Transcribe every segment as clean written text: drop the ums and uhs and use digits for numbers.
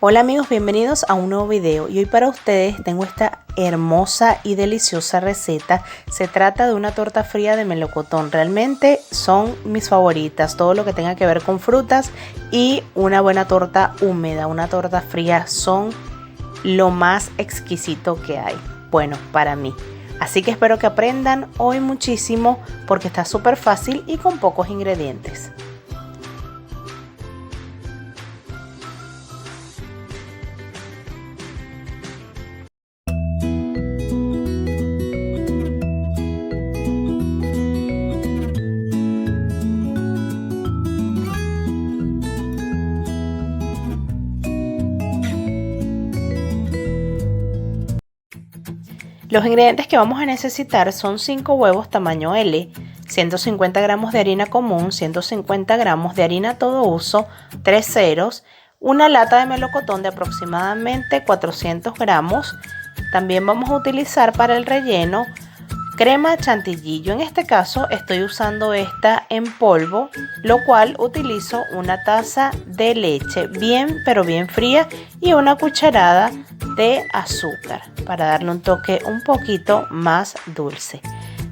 Hola amigos, bienvenidos a un nuevo video y hoy para ustedes tengo esta hermosa y deliciosa receta. Se trata de una torta fría de melocotón, realmente son mis favoritas, todo lo que tenga que ver con frutas y una buena torta húmeda, una torta fría son lo más exquisito que hay, bueno, para mí. Así que espero que aprendan hoy muchísimo porque está súper fácil y con pocos ingredientes. Los ingredientes que vamos a necesitar son 5 huevos tamaño L, 150 gramos de harina común, 150 gramos de harina todo uso, 3 ceros, una lata de melocotón de aproximadamente 400 gramos. También vamos a utilizar para el relleno crema chantilly. Yo en este caso estoy usando esta en polvo, lo cual utilizo una taza de leche bien pero bien fría y una cucharada de azúcar para darle un toque un poquito más dulce.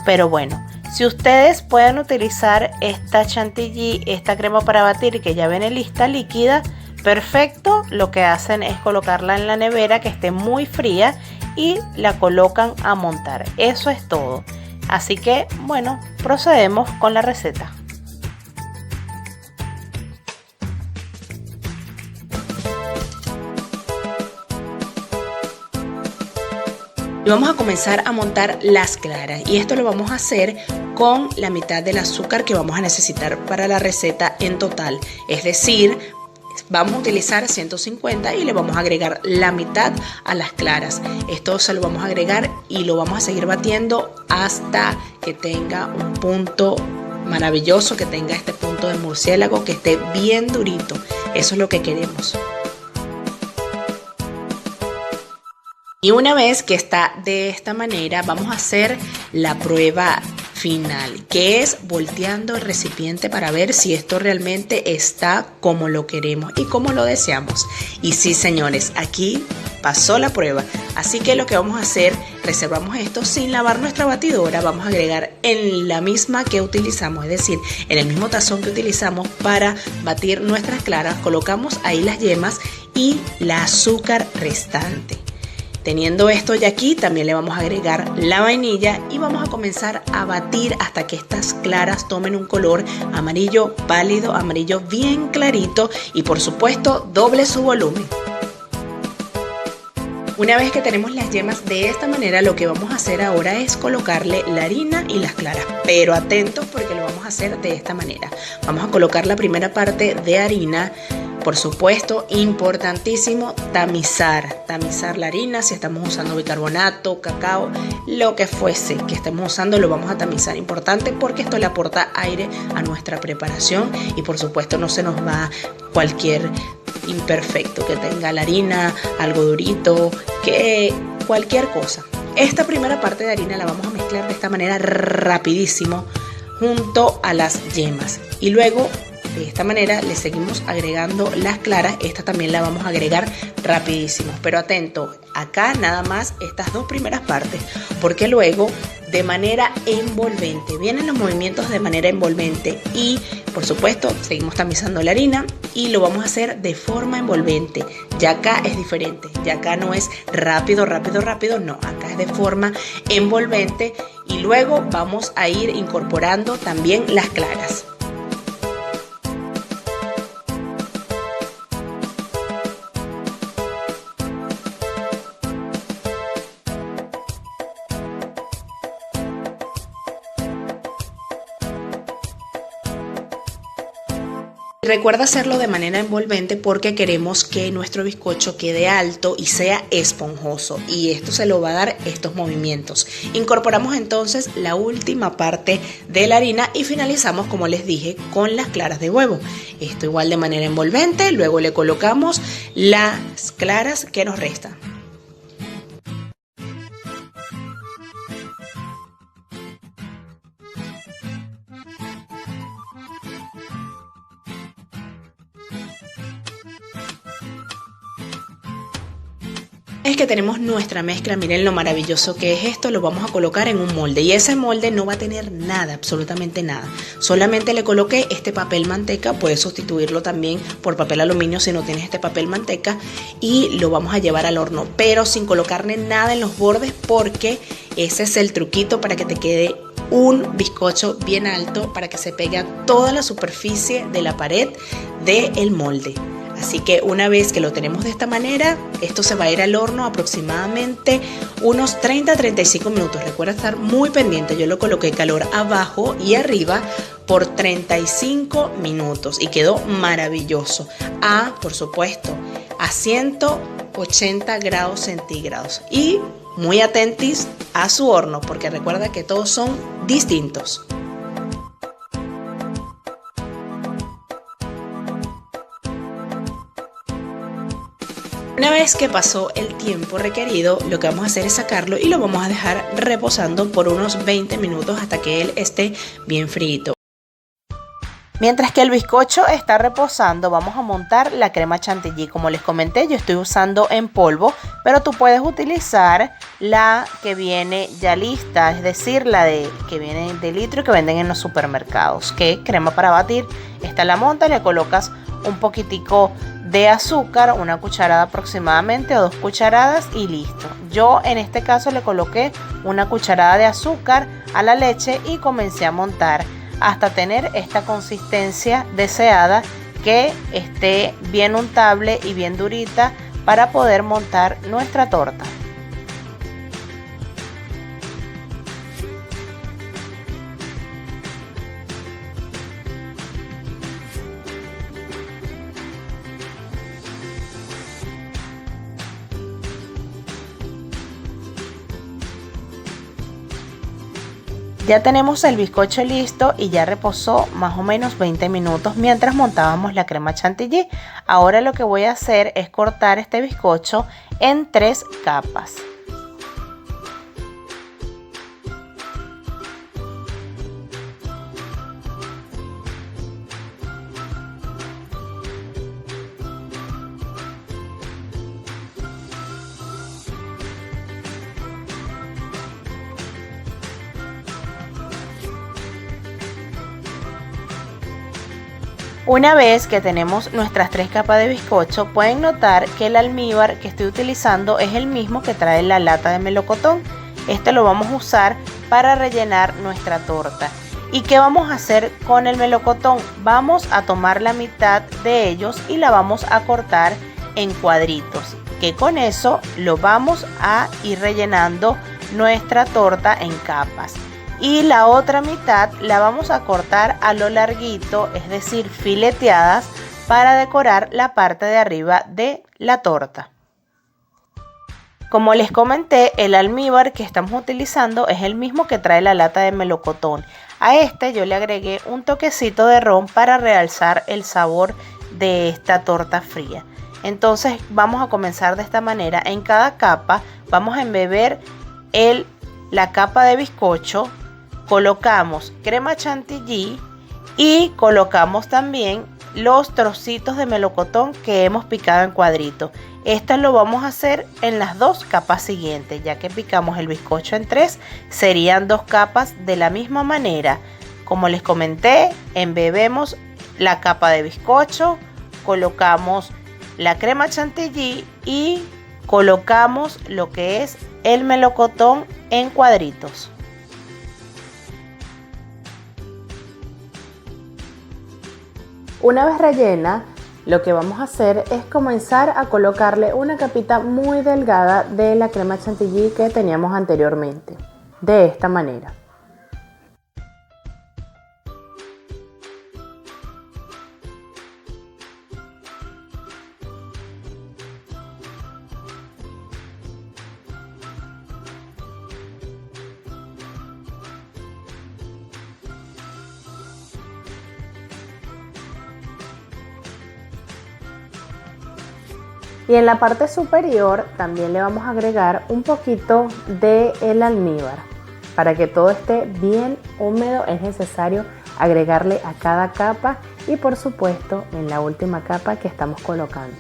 Pero bueno, si ustedes pueden utilizar esta chantilly, esta crema para batir que ya viene lista líquida, perfecto. Lo que hacen es colocarla en la nevera que esté muy fría y la colocan a montar. Eso es todo. Así que bueno, procedemos con la receta. Y vamos a comenzar a montar las claras y esto lo vamos a hacer con la mitad del azúcar que vamos a necesitar para la receta en total, es decir, vamos a utilizar 150 y le vamos a agregar la mitad a las claras. Esto se lo vamos a agregar y lo vamos a seguir batiendo hasta que tenga un punto maravilloso, que tenga este punto de murciélago, que esté bien durito. Eso es lo que queremos. Y una vez que está de esta manera, vamos a hacer la prueba final, que es volteando el recipiente para ver si esto realmente está como lo queremos y como lo deseamos. Y sí, señores, aquí pasó la prueba. Así que lo que vamos a hacer, reservamos esto sin lavar nuestra batidora. Vamos a agregar en la misma que utilizamos, es decir, en el mismo tazón que utilizamos para batir nuestras claras, colocamos ahí las yemas y la azúcar restante. Teniendo esto ya aquí, también le vamos a agregar la vainilla y vamos a comenzar a batir hasta que estas claras tomen un color amarillo pálido, amarillo bien clarito y por supuesto doble su volumen. Una vez que tenemos las yemas de esta manera, lo que vamos a hacer ahora es colocarle la harina y las claras, pero atentos porque lo vamos a hacer de esta manera. Vamos a colocar la primera parte de harina. Por supuesto, importantísimo tamizar la harina. Si estamos usando bicarbonato, cacao, lo que fuese que estemos usando, lo vamos a tamizar. Importante porque esto le aporta aire a nuestra preparación y por supuesto no se nos va cualquier imperfecto que tenga la harina, algo durito, que cualquier cosa. Esta primera parte de harina la vamos a mezclar de esta manera rapidísimo junto a las yemas y luego de esta manera le seguimos agregando las claras. Esta también la vamos a agregar rapidísimo, pero atento, acá nada más estas dos primeras partes, porque luego de manera envolvente, vienen los movimientos de manera envolvente y por supuesto seguimos tamizando la harina y lo vamos a hacer de forma envolvente. Ya acá es diferente, ya acá no es rápido, no, acá es de forma envolvente y luego vamos a ir incorporando también las claras. Recuerda hacerlo de manera envolvente porque queremos que nuestro bizcocho quede alto y sea esponjoso y esto se lo va a dar estos movimientos. Incorporamos entonces la última parte de la harina y finalizamos, como les dije, con las claras de huevo. Esto igual de manera envolvente, luego le colocamos las claras que nos restan. Es que tenemos nuestra mezcla, miren lo maravilloso que es esto, lo vamos a colocar en un molde y ese molde no va a tener nada, absolutamente nada. Solamente le coloqué este papel manteca, puedes sustituirlo también por papel aluminio si no tienes este papel manteca y lo vamos a llevar al horno, pero sin colocarle nada en los bordes porque ese es el truquito para que te quede un bizcocho bien alto para que se pegue a toda la superficie de la pared del molde. Así que una vez que lo tenemos de esta manera, esto se va a ir al horno aproximadamente unos 30-35 minutos. Recuerda estar muy pendiente, yo lo coloqué calor abajo y arriba por 35 minutos y quedó maravilloso. Por supuesto, a 180 grados centígrados y muy atentis a su horno porque recuerda que todos son distintos. Una vez que pasó el tiempo requerido, lo que vamos a hacer es sacarlo y lo vamos a dejar reposando por unos 20 minutos hasta que él esté bien frito. Mientras que el bizcocho está reposando, vamos a montar la crema chantilly. Como les comenté, yo estoy usando en polvo, pero tú puedes utilizar la que viene ya lista, es decir, que viene de litro y que venden en los supermercados, que es crema para batir. Esta la montas, le colocas un poquitico de azúcar, una cucharada aproximadamente o 2 cucharadas y listo. Yo en este caso le coloqué una cucharada de azúcar a la leche y comencé a montar hasta tener esta consistencia deseada que esté bien untable y bien durita para poder montar nuestra torta. Ya tenemos el bizcocho listo y ya reposó más o menos 20 minutos mientras montábamos la crema chantilly. Ahora lo que voy a hacer es cortar este bizcocho en 3 capas. Una vez que tenemos nuestras 3 capas de bizcocho, pueden notar que el almíbar que estoy utilizando es el mismo que trae la lata de melocotón. Este lo vamos a usar para rellenar nuestra torta. ¿Y qué vamos a hacer con el melocotón? Vamos a tomar la mitad de ellos y la vamos a cortar en cuadritos, que con eso lo vamos a ir rellenando nuestra torta en capas. Y la otra mitad la vamos a cortar a lo larguito, es decir, fileteadas, para decorar la parte de arriba de la torta. Como les comenté, el almíbar que estamos utilizando es el mismo que trae la lata de melocotón. A este yo le agregué un toquecito de ron para realzar el sabor de esta torta fría. Entonces vamos a comenzar de esta manera. En cada capa vamos a embeber la capa de bizcocho. Colocamos crema chantilly y colocamos también los trocitos de melocotón que hemos picado en cuadritos. Esto lo vamos a hacer en las 2 capas siguientes, ya que picamos el bizcocho en 3, serían 2 capas de la misma manera. Como les comenté, embebemos la capa de bizcocho, colocamos la crema chantilly y colocamos lo que es el melocotón en cuadritos. Una vez rellena, lo que vamos a hacer es comenzar a colocarle una capita muy delgada de la crema chantilly que teníamos anteriormente, de esta manera. Y en la parte superior también le vamos a agregar un poquito del almíbar. Para que todo esté bien húmedo es necesario agregarle a cada capa y por supuesto en la última capa que estamos colocando.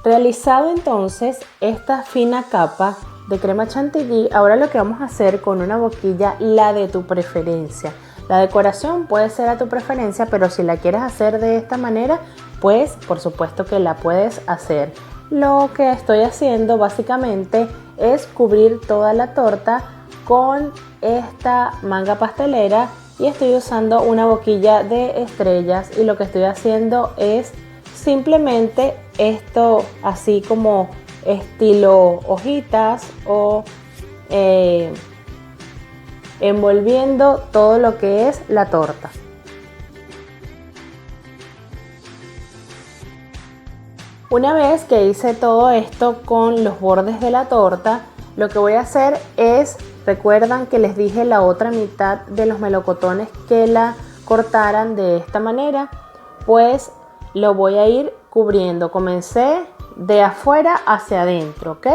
Realizado entonces esta fina capa de crema chantilly, ahora lo que vamos a hacer con una boquilla, la de tu preferencia. La decoración puede ser a tu preferencia, pero si la quieres hacer de esta manera, pues por supuesto que la puedes hacer. Lo que estoy haciendo básicamente es cubrir toda la torta con esta manga pastelera y estoy usando una boquilla de estrellas, y lo que estoy haciendo es simplemente esto así como estilo hojitas o envolviendo todo lo que es la torta. Una vez que hice todo esto con los bordes de la torta, lo que voy a hacer es, recuerdan que les dije la otra mitad de los melocotones que la cortaran de esta manera, pues lo voy a ir cubriendo. Comencé de afuera hacia adentro, ¿ok?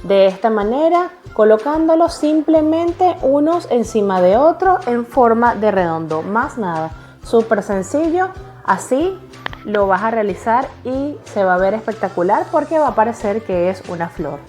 De esta manera, colocándolos simplemente unos encima de otros en forma de redondo, más nada, súper sencillo. Así lo vas a realizar y se va a ver espectacular porque va a parecer que es una flor.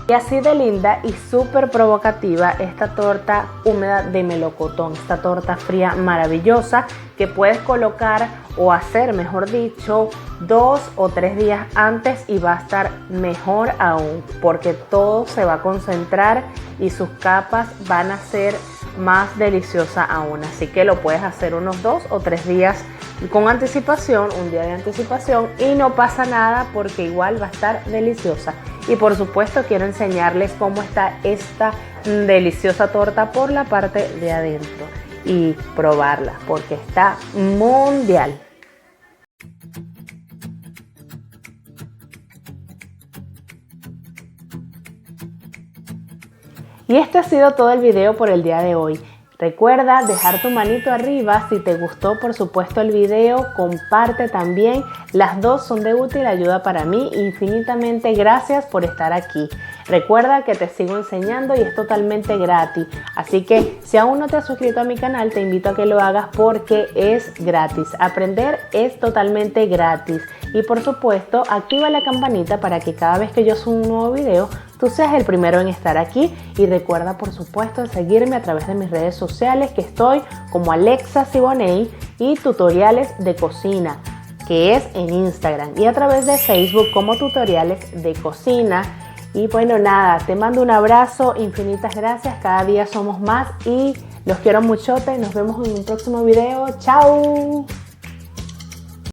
Y así de linda y súper provocativa esta torta húmeda de melocotón, esta torta fría maravillosa que puedes colocar o hacer, mejor dicho, 2 o 3 días antes y va a estar mejor aún porque todo se va a concentrar y sus capas van a ser más deliciosas aún. Así que lo puedes hacer unos 2 o 3 días con anticipación, un día de anticipación, y no pasa nada porque igual va a estar deliciosa. Y por supuesto quiero enseñarles cómo está esta deliciosa torta por la parte de adentro y probarla porque está mundial. Y este ha sido todo el video por el día de hoy. Recuerda dejar tu manito arriba si te gustó, por supuesto, el video, comparte también. Las dos son de útil ayuda para mí. Infinitamente gracias por estar aquí. Recuerda que te sigo enseñando y es totalmente gratis. Así que si aún no te has suscrito a mi canal, te invito a que lo hagas porque es gratis. Aprender es totalmente gratis. Y por supuesto, activa la campanita para que cada vez que yo suba un nuevo video, tú seas el primero en estar aquí. Y recuerda, por supuesto, seguirme a través de mis redes sociales, que estoy como Alexa Siboney, y tutoriales de cocina, que es en Instagram, y a través de Facebook como tutoriales de cocina. Y bueno, nada, te mando un abrazo, infinitas gracias, cada día somos más y los quiero muchote. Nos vemos en un próximo video. ¡Chao!